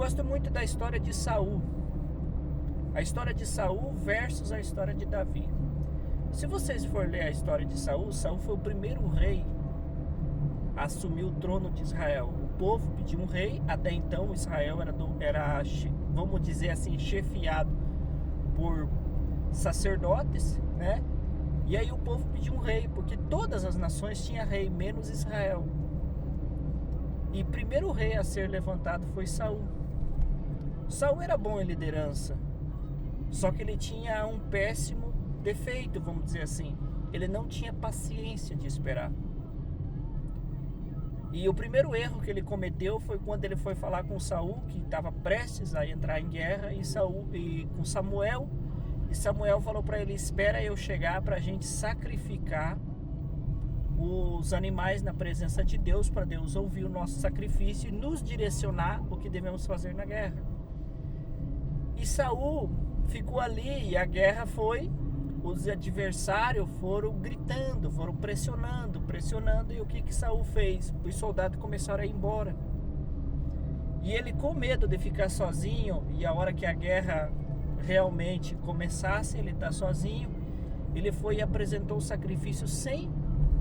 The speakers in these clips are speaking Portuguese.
gosto muito da história de Saul. A história de Saul versus a história de Davi. Se vocês forem ler a história de Saul, Saul foi o primeiro rei a assumir o trono de Israel. O povo pediu um rei. Até então Israel era, vamos dizer assim, chefiado por sacerdotes, né? E aí o povo pediu um rei, porque todas as nações tinham rei, menos Israel. E o primeiro rei a ser levantado foi Saul. Saul era bom em liderança, só que ele tinha um péssimo defeito, vamos dizer assim. Ele não tinha paciência de esperar. E o primeiro erro que ele cometeu foi quando ele foi falar com Saul, que estava prestes a entrar em guerra, e com Samuel. E Samuel falou para ele: espera eu chegar para a gente sacrificar os animais na presença de Deus, para Deus ouvir o nosso sacrifício e nos direcionar o que devemos fazer na guerra. E Saul ficou ali, e a guerra foi, os adversários foram gritando, foram pressionando, e o que Saul fez? Os soldados começaram a ir embora. E ele, com medo de ficar sozinho, e a hora que a guerra realmente começasse, ele está sozinho, ele foi e apresentou o sacrifício sem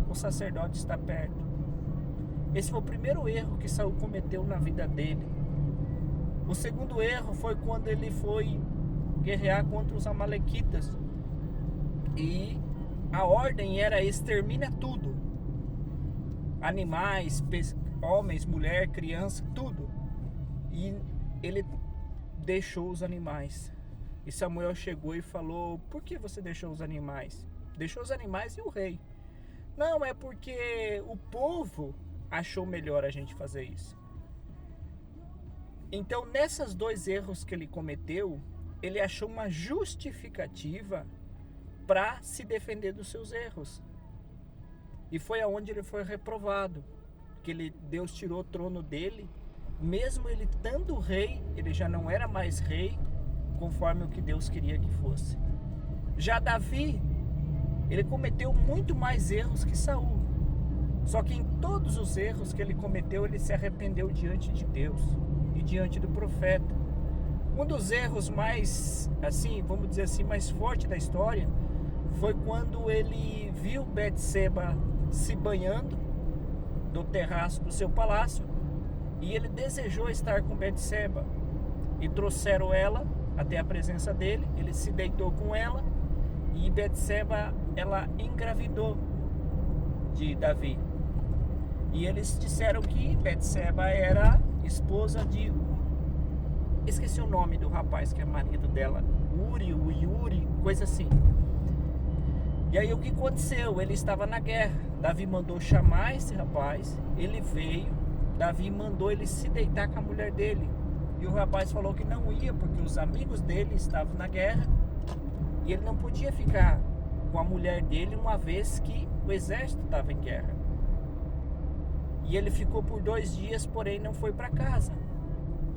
o sacerdote estar perto. Esse foi o primeiro erro que Saul cometeu na vida dele. O segundo erro foi quando ele foi guerrear contra os amalequitas. E a ordem era: extermina tudo. Animais, homens, mulher, criança, tudo. E ele deixou os animais. E Samuel chegou e falou: por que você deixou os animais? Deixou os animais e o rei. Não, é porque o povo achou melhor a gente fazer isso. Então, nesses dois erros que ele cometeu, ele achou uma justificativa para se defender dos seus erros. E foi aonde ele foi reprovado, que Deus tirou o trono dele. Mesmo ele estando rei, ele já não era mais rei conforme o que Deus queria que fosse. Já Davi, ele cometeu muito mais erros que Saul. Só que em todos os erros que ele cometeu, ele se arrependeu diante de Deus e diante do profeta. Um dos erros mais, assim, vamos dizer assim, mais forte da história foi quando ele viu Betseba se banhando do terraço do seu palácio, e ele desejou estar com Betseba, e trouxeram ela até a presença dele. Ele se deitou com ela, e Betseba, ela engravidou de Davi. E eles disseram que Betseba era esposa de... esqueci o nome do rapaz que é marido dela. Yuri, coisa assim. E aí o que aconteceu? Ele estava na guerra. Davi mandou chamar esse rapaz. Ele veio. Davi mandou ele se deitar com a mulher dele. E o rapaz falou que não ia, porque os amigos dele estavam na guerra. E ele não podia ficar com a mulher dele, uma vez que o exército estava em guerra. E ele ficou por 2 dias, porém não foi para casa.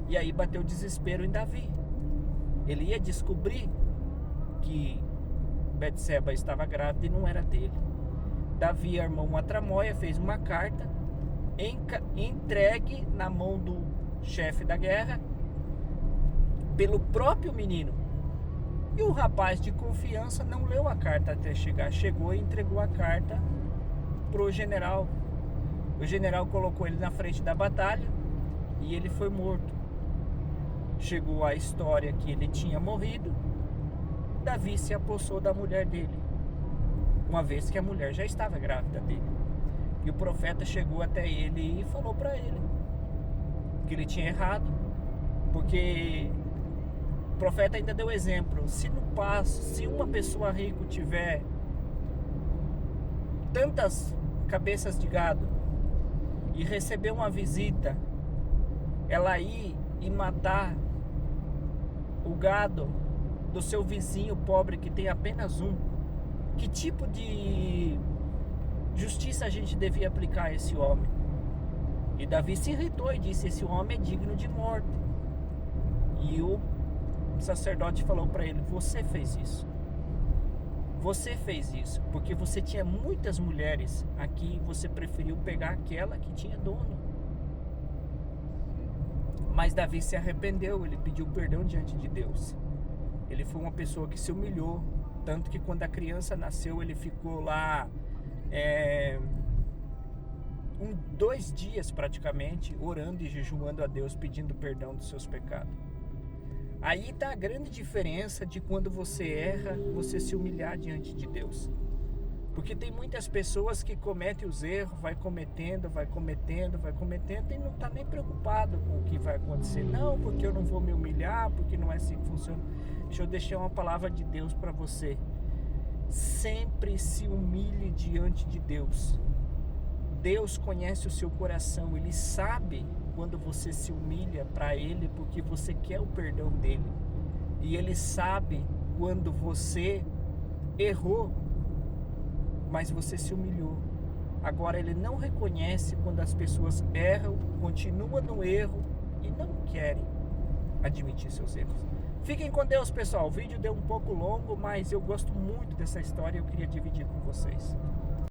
E aí bateu o desespero em Davi. Ele ia descobrir que Betseba estava grávida e não era dele. Davi armou uma tramóia, fez uma carta, entregue na mão do chefe da guerra pelo próprio menino. E o rapaz de confiança não leu a carta até chegar. Chegou e entregou a carta pro general. O general colocou ele na frente da batalha e ele foi morto. Chegou a história que ele tinha morrido. Davi se apossou da mulher dele, uma vez que a mulher já estava grávida dele. E o profeta chegou até ele e falou para ele que ele tinha errado, porque o profeta ainda deu exemplo: se no passo, se uma pessoa rica tiver tantas cabeças de gado e receber uma visita, ela ir e matar o gado do seu vizinho pobre que tem apenas um, que tipo de justiça a gente devia aplicar a esse homem? E Davi se irritou e disse: esse homem é digno de morte. E o sacerdote falou para ele: você fez isso. Você fez isso porque você tinha muitas mulheres aqui, você preferiu pegar aquela que tinha dono. Mas Davi se arrependeu, ele pediu perdão diante de Deus. Ele foi uma pessoa que se humilhou, tanto que quando a criança nasceu, ele ficou lá 2 dias praticamente, orando e jejuando a Deus, pedindo perdão dos seus pecados. Aí está a grande diferença de quando você erra, você se humilhar diante de Deus. Porque tem muitas pessoas que cometem os erros, vai cometendo e não está nem preocupado com o que vai acontecer. Não, porque eu não vou me humilhar, porque não é assim que funciona. Deixa eu deixar uma palavra de Deus para você. Sempre se humilhe diante de Deus. Deus conhece o seu coração, Ele sabe quando você se humilha para Ele porque você quer o perdão dEle. E Ele sabe quando você errou, mas você se humilhou. Agora Ele não reconhece quando as pessoas erram, continuam no erro e não querem admitir seus erros. Fiquem com Deus, pessoal. O vídeo deu um pouco longo, mas eu gosto muito dessa história e eu queria dividir com vocês.